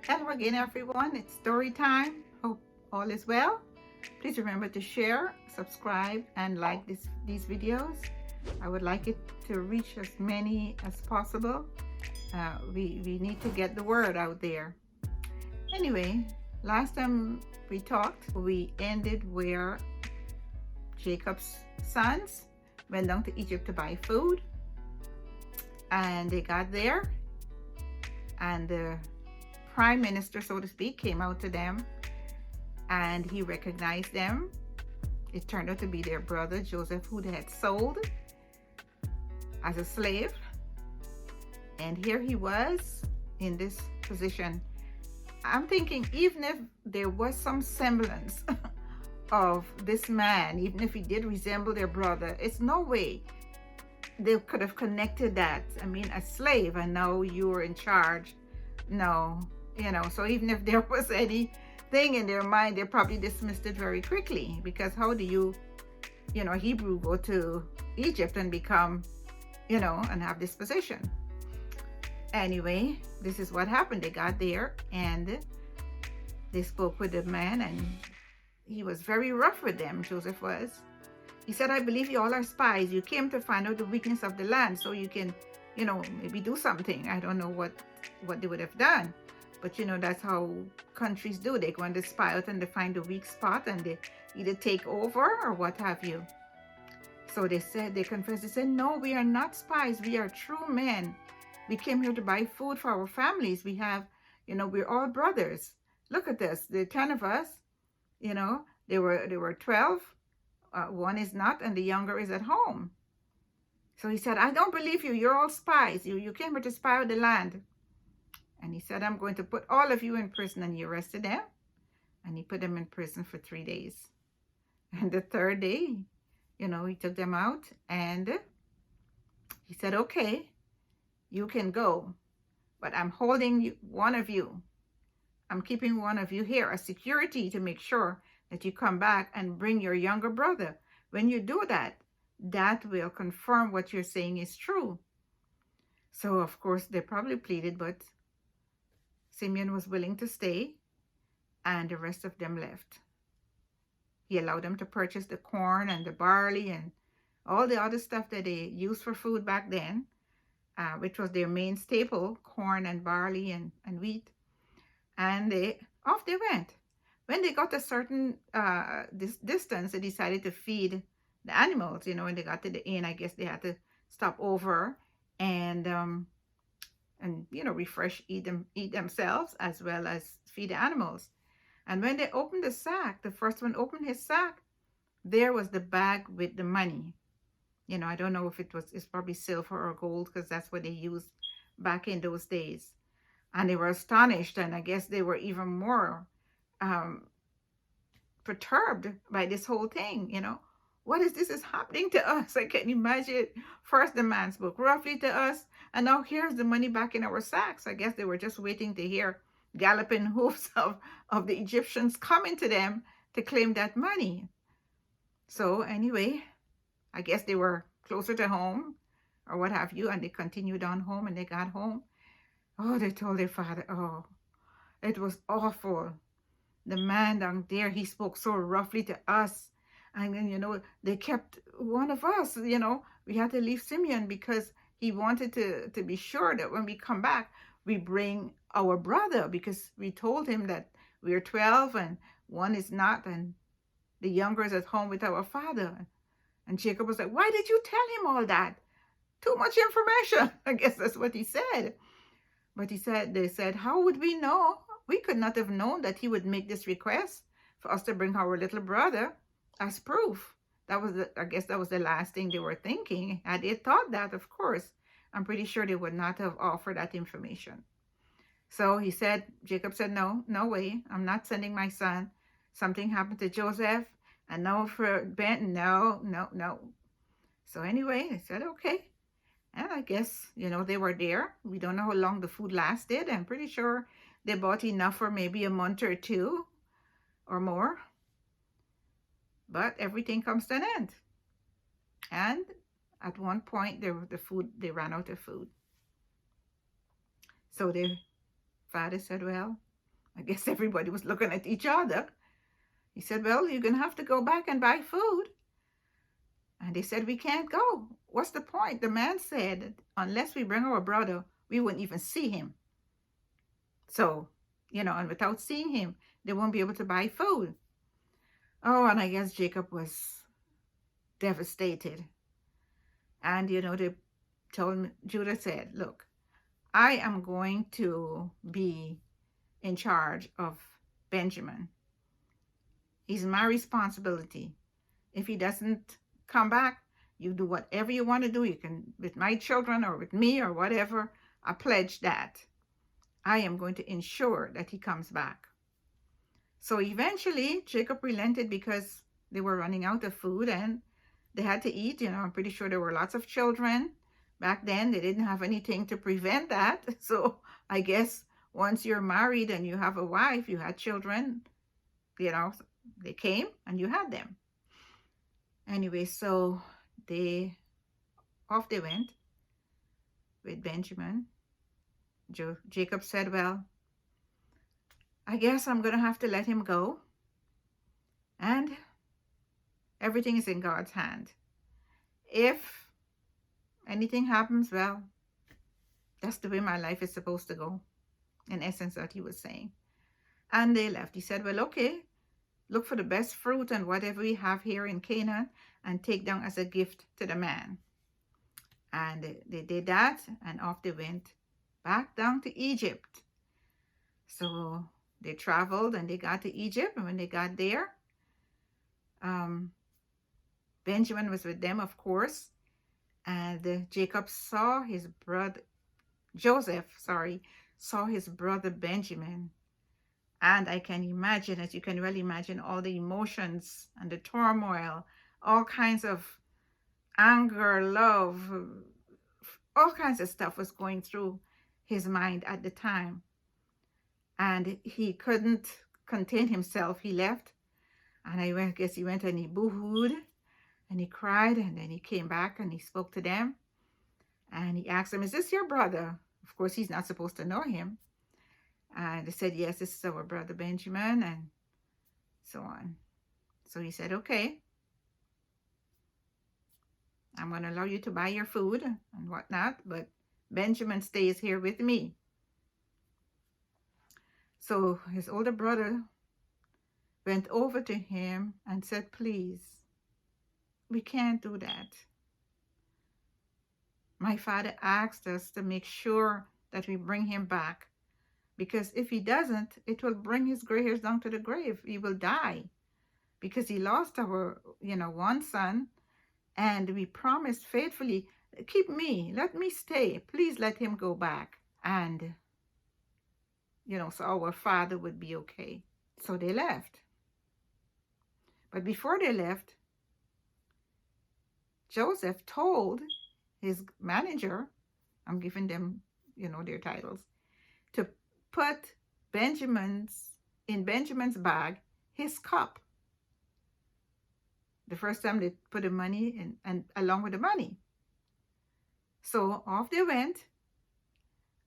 Hello again, everyone. It's story time. Hope all is well. Please remember to share, subscribe, and like these videos. I would like it to reach as many as possible. We need to get the word out there. Anyway, last time we talked, we ended where Jacob's sons went down to Egypt to buy food, and they got there, and the prime minister, so to speak, came out to them, and he recognized them. It turned out to be their brother Joseph, who they had sold as a slave, and here he was in this position. I'm thinking, even if there was some semblance of this man, even if he did resemble their brother, it's no way they could have connected that. I mean, a slave, and now you were in charge. No, so even if there was anything in their mind, they probably dismissed it very quickly, because how do you Hebrew, go to Egypt and become, and have this position? Anyway, this is what happened. They got there and they spoke with the man, and he was very rough with them, Joseph was. He said, I believe you all are spies. You came to find out the weakness of the land so you can, maybe do something. I don't know what they would have done. But, that's how countries do. They go and they spy out and they find the weak spot and they either take over or what have you. So they confessed, they said, no, we are not spies. We are true men. We came here to buy food for our families. We have, we're all brothers. Look at this. The 10 of us, there were 12. One is not, and the younger is at home. So he said, I don't believe you. You're all spies. You came here to spy out the land. And he said, I'm going to put all of you in prison. And he arrested them. And he put them in prison for 3 days. And the third day, he took them out. And he said, okay, you can go. But I'm holding one of you. I'm keeping one of you here as security to make sure that you come back and bring your younger brother. When you do that, that will confirm what you're saying is true. So, of course, they probably pleaded, but Simeon was willing to stay, and the rest of them left. He allowed them to purchase the corn and the barley and all the other stuff that they used for food back then, which was their main staple, corn and barley and wheat. And off they went. When they got a certain distance, they decided to feed the animals. When they got to the inn, I guess they had to stop over and refresh, eat themselves, as well as feed the animals. And when they opened the sack, the first one opened his sack, there was the bag with the money. I don't know if it's probably silver or gold, because that's what they used back in those days. And they were astonished, and I guess they were even more perturbed by this whole thing. What is this is happening to us? I can imagine. First the man spoke roughly to us, and now here's the money back in our sacks. I guess they were just waiting to hear galloping hoofs of the Egyptians coming to them to claim that money. So anyway, I guess they were closer to home or what have you, and they continued on home, and they got home. Oh, they told their father, oh, it was awful. The man down there, he spoke so roughly to us. And then, they kept one of us, we had to leave Simeon because he wanted to be sure that when we come back, we bring our brother, because we told him that we're 12 and one is not, and the younger is at home with our father. And Jacob was like, why did you tell him all that? Too much information. I guess that's what he said. But they said, how would we know? We could not have known that he would make this request for us to bring our little brother as proof. I guess that was the last thing they were thinking. Had they thought that, of course, I'm pretty sure they would not have offered that information. So Jacob said, no way. I'm not sending my son. Something happened to Joseph. And now for Ben, no. So anyway, they said, okay. And I guess, they were there. We don't know how long the food lasted. I'm pretty sure they bought enough for maybe a month or two or more. But everything comes to an end. And at one point, they ran out of food. So the father said, well, I guess everybody was looking at each other. He said, well, you're going to have to go back and buy food. And they said, we can't go. What's the point? The man said, unless we bring our brother, we wouldn't even see him. So, and without seeing him, they won't be able to buy food. Oh, and I guess Jacob was devastated. And, they told Judah said, look, I am going to be in charge of Benjamin. He's my responsibility. If he doesn't come back, you do whatever you want to do. You can, with my children or with me or whatever, I pledge that I am going to ensure that he comes back. So eventually Jacob relented because they were running out of food and they had to eat. I'm pretty sure there were lots of children. Back then, they didn't have anything to prevent that. So I guess once you're married and you have a wife, you had children, they came and you had them. Anyway, so off they went with Benjamin. Jacob said, well, I guess I'm going to have to let him go. And everything is in God's hand. If anything happens, well, that's the way my life is supposed to go. In essence, what he was saying. And they left. He said, well, okay, look for the best fruit and whatever we have here in Canaan and take down as a gift to the man. And they did that, and off they went back down to Egypt. So they traveled and they got to Egypt, and when they got there, Benjamin was with them, of course, and Joseph saw his brother Benjamin. And I can imagine, as you can really imagine, all the emotions and the turmoil, all kinds of anger, love, all kinds of stuff was going through his mind at the time. And he couldn't contain himself. He left, and I guess he went and he boo-hooed and he cried, and then he came back and he spoke to them and he asked them, is this your brother? Of course, he's not supposed to know him. And they said, yes, this is our brother Benjamin, and so on. So he said, okay, I'm going to allow you to buy your food and whatnot, but Benjamin stays here with me. So his older brother went over to him and said, please, we can't do that. My father asked us to make sure that we bring him back, because if he doesn't, it will bring his gray hairs down to the grave. He will die because he lost our, one son, and we promised faithfully, let me stay. Please let him go back. And, so our father would be okay. So they left. But before they left, Joseph told his manager, I'm giving them, their titles, to put in Benjamin's bag, his cup. The first time they put the money in, and along with the money. So off they went.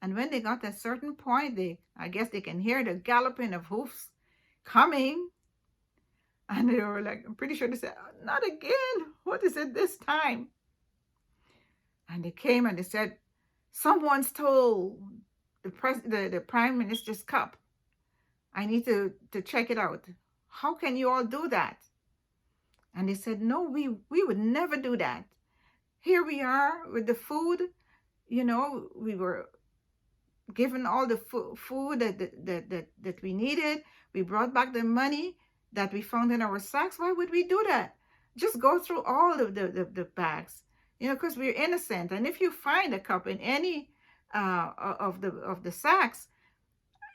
And when they got to a certain point, I guess they can hear the galloping of hoofs coming. And they were like, I'm pretty sure they said, not again. What is it this time? And they came and they said, someone stole the prime minister's cup. I need to check it out. How can you all do that? And they said, no, we would never do that. Here we are with the food. We were given all the food that we needed. We brought back the money that we found in our sacks. Why would we do that? Just go through all of the bags, because we're innocent. And if you find a cup in any of the sacks,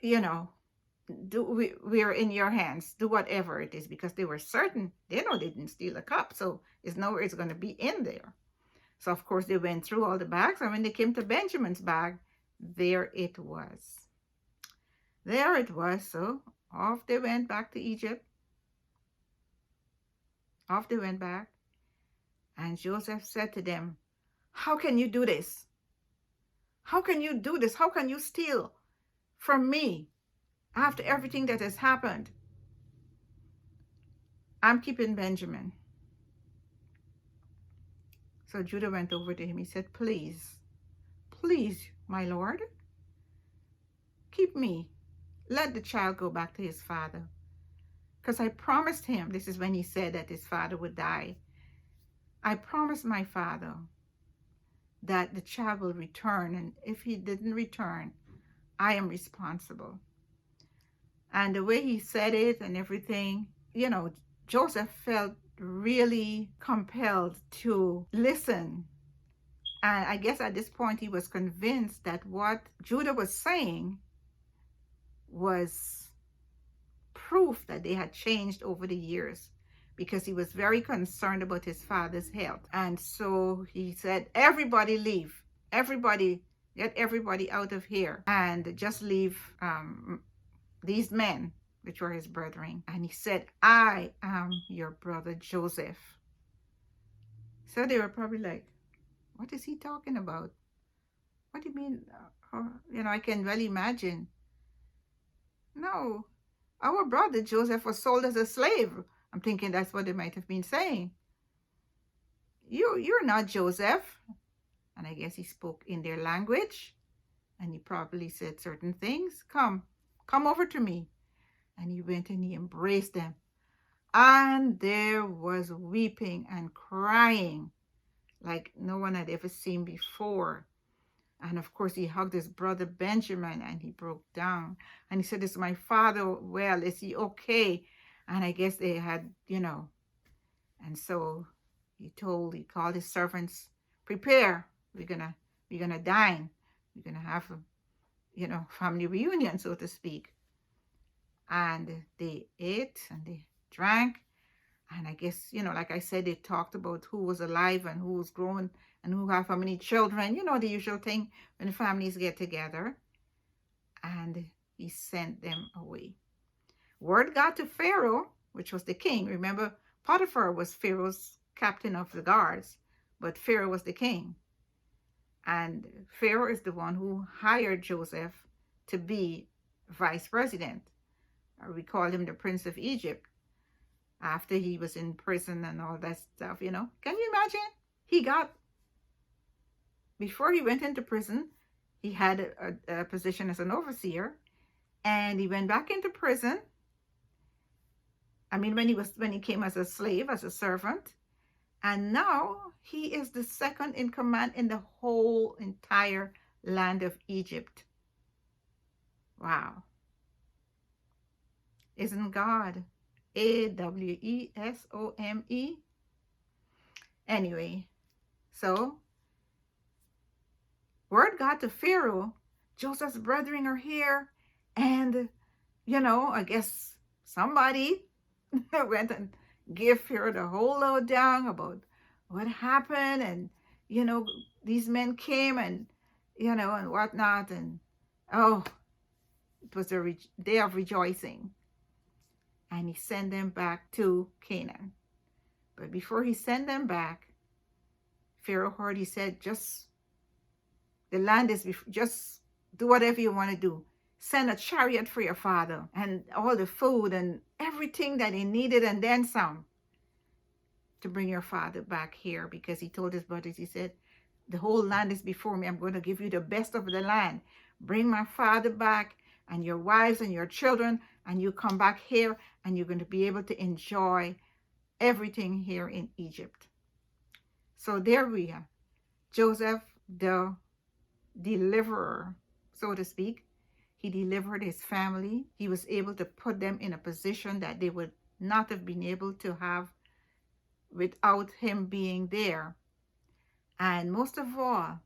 we are in your hands. Do whatever it is, because they were certain. They know they didn't steal a cup, so it's nowhere it's going to be in there. So of course they went through all the bags, and when they came to Benjamin's bag, there it was. There it was. So off they went back to Egypt. Off they went back. And Joseph said to them, how can you do this? How can you do this? How can you steal from me After everything that has happened, I'm keeping Benjamin. So Judah went over to him. He said, please, please, my lord, keep me. Let the child go back to his father. Because I promised him, this is when he said that his father would die. I promised my father that the child will return. And if he didn't return, I am responsible. And the way he said it and everything, you know, Joseph felt really compelled to listen. And I guess at this point he was convinced that what Judah was saying was proof that they had changed over the years, because he was very concerned about his father's health. And so he said, everybody leave. Everybody, get everybody out of here and just leave these men, which were his brethren. And he said, I am your brother Joseph. So they were probably like, what is he talking about? What do you mean? You know, I can well imagine. No, our brother Joseph was sold as a slave. I'm thinking that's what they might have been saying. You're not Joseph. And I guess he spoke in their language. And he probably said certain things. Come over to me. And he went and he embraced them. And there was weeping and crying like no one had ever seen before. And of course, he hugged his brother Benjamin and he broke down. And he said, is my father well? Is he okay? And I guess they had, you know. And so he called his servants, prepare. We're gonna dine. We're gonna have a, you know, family reunion, so to speak. And they ate and they drank. And I guess, you know, like I said, they talked about who was alive and who was grown and who had how many children, you know, the usual thing when families get together. And he sent them away. Word got to Pharaoh, which was the king. Remember, Potiphar was Pharaoh's captain of the guards, but Pharaoh was the king. And Pharaoh is the one who hired Joseph to be vice president. We call him the Prince of Egypt, after he was in prison and all that stuff, you know. Can you imagine? Before he went into prison, he had a position as an overseer, and he went back into prison. I mean, when he came as a slave, as a servant, and now he is the second in command in the whole entire land of Egypt. Wow. Isn't God AWESOME? Anyway, so word got to Pharaoh, Joseph's brethren are here, and, you know, I guess somebody went and gave Pharaoh the whole lowdown about what happened, and, you know, these men came and, you know, and whatnot, and, oh, it was a day of rejoicing. And he sent them back to Canaan. But before he sent them back, Pharaoh heard, he said, the land is, just do whatever you want to do. Send a chariot for your father and all the food and everything that he needed and then some to bring your father back here, because he told his brothers, he said, the whole land is before me. I'm going to give you the best of the land. Bring my father back and your wives and your children, and you come back here and you're going to be able to enjoy everything here in Egypt. So there we are. Joseph, the deliverer, so to speak. He delivered his family. He was able to put them in a position that they would not have been able to have without him being there. And most of all,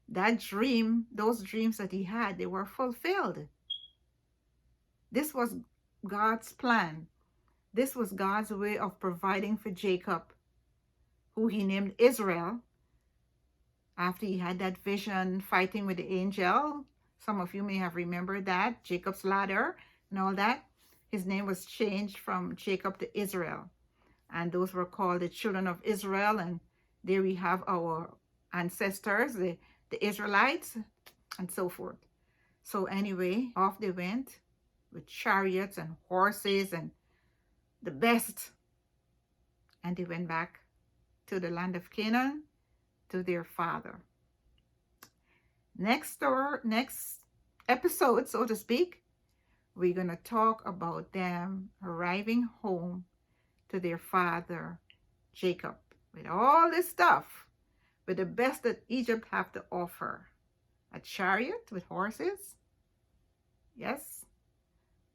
that dream, those dreams that he had, they were fulfilled. This was God's plan. This was God's way of providing for Jacob, who he named Israel, after he had that vision fighting with the angel. Some of you may have remembered that, Jacob's ladder and all that. His name was changed from Jacob to Israel. And those were called the children of Israel. And there we have our ancestors, the Israelites, and so forth. So anyway, off they went. with chariots and horses and the best. And they went back to the land of Canaan, to their father. Next episode, so to speak, we're going to talk about them arriving home to their father, Jacob, with all this stuff, with the best that Egypt have to offer. A chariot with horses. Yes,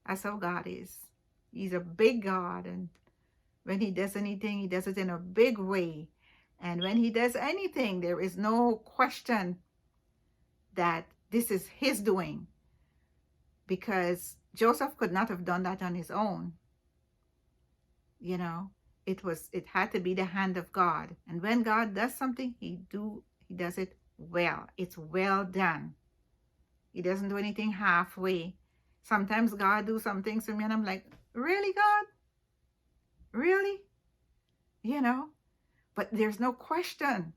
that's how God is. He's a big God, and when he does anything, he does it in a big way. And when he does anything, there is no question that this is his doing, because Joseph could not have done that on his own. You know, it had to be the hand of God. And when God does something, he does it well. It's well done. He doesn't do anything halfway. Sometimes God do some things for me and I'm like, really, God? Really? You know, but there's no question.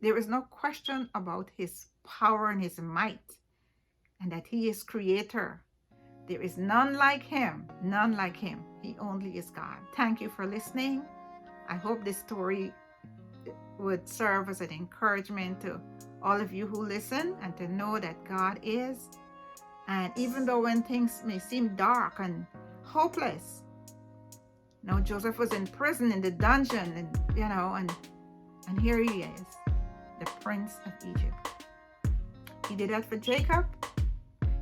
There is no question about his power and his might, and that he is creator. There is none like him, none like him. He only is God. Thank you for listening. I hope this story would serve as an encouragement to all of you who listen, and to know that God is. And even though when things may seem dark and hopeless, you know, Joseph was in prison, in the dungeon, and you know, and here he is, the prince of Egypt. He did that for Jacob.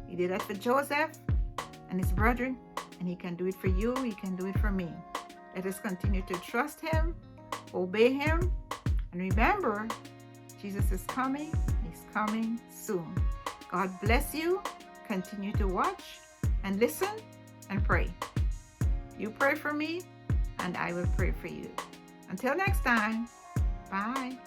He did that for Joseph and his brethren, and he can do it for you. He can do it for me. Let us continue to trust him, obey him, and remember, Jesus is coming. He's coming soon. God bless you. Continue to watch and listen and pray. You pray for me, and I will pray for you. Until next time, bye.